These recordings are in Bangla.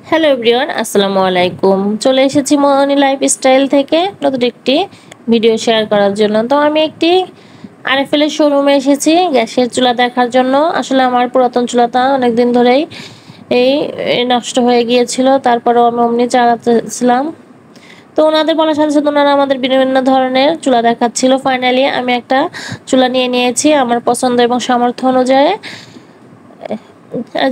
হ্যালো এভরিওয়ান, আসসালামু আলাইকুম। চলে এসেছি মোহনী লাইফস্টাইল থেকে নতুন একটি ভিডিও শেয়ার করার জন্য। তো আমি একটি আরএফএল এর শোরুমে এসেছি গ্যাসের চুলা দেখার জন্য। আসলে আমার পুরাতন চুলাটা অনেকদিন ধরেই নষ্ট হয়ে গিয়েছিল, তারপরেও আমি অমনি চালাতেছিলাম। তো ওনাদের বলার সাথে সাথে ওনারা আমাদের বিভিন্ন ধরনের চুলা দেখাচ্ছিল। ফাইনালি আমি একটা চুলা নিয়ে নিয়েছি আমার পছন্দ এবং সামর্থ্য অনুযায়ী।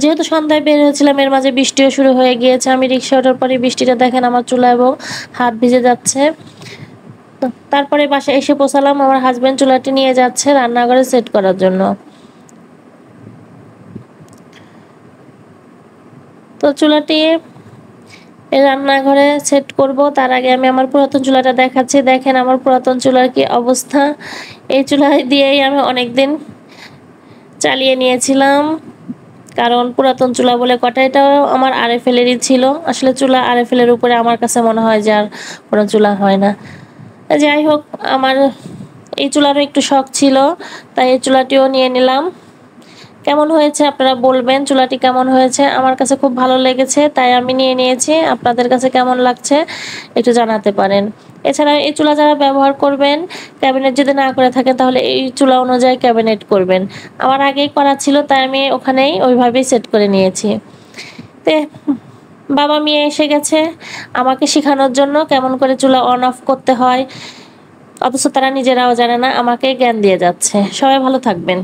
যেহেতু সন্ধ্যায় বের হয়েছিলাম, এর মাঝে বৃষ্টিও শুরু হয়ে গিয়েছে। আমি রিক্সা ওঠার পরে বৃষ্টিটা দেখেন আমার চুলা এবং হাত ভিজে যাচ্ছে। তারপরে বাসায় এসে পৌঁছালাম, আমার হাজবেন্ড চুলাটি নিয়ে যাচ্ছে রান্নাঘরে সেট করার জন্য। তো চুলাটি রান্নাঘরে সেট করব, তার আগে আমি আমার পুরাতন চুলাটা দেখাচ্ছি। দেখেন আমার পুরাতন চুলার কি অবস্থা। এই চুলা দিয়েই আমি অনেকদিন চালিয়ে নিয়েছিলাম, কারণ পুরাতন চুলা বলে কথা। এটাও আমার আরএফএলেরই ছিল। আসলে চুলা আরএফএলের উপরে আমার কাছে মনে হয় যে আর কোনো চুলা হয় না। যাই হোক, আমার এই চুলারও একটু শখ ছিল, তাই এই চুলাটিও নিয়ে নিলাম। কেমন হয়েছে আপনারা বলবেন, চুলাটি কেমন হয়েছে। আমার কাছে খুব ভালো লেগেছে, তাই আমি নিয়ে নিয়েছি। আপনাদের কাছে কেমন লাগছে একটু জানাতে পারেন। এছাড়া এই চুলা যারা ব্যবহার করবেন, ক্যাবিনেট যদি না করে থাকেন তাহলে এই চুলা অনুযায়ী ক্যাবিনেট করবেন। আমার আগেই করা ছিল, তাই আমি ওখানেই ওইভাবেই সেট করে নিয়েছি। তে বাবা মেয়ে এসে গেছে আমাকে শেখানোর জন্য কেমন করে চুলা অন অফ করতে হয়, অথচ তারা নিজেরাও জানে না, আমাকে জ্ঞান দিয়ে যাচ্ছে। সবাই ভালো থাকবেন।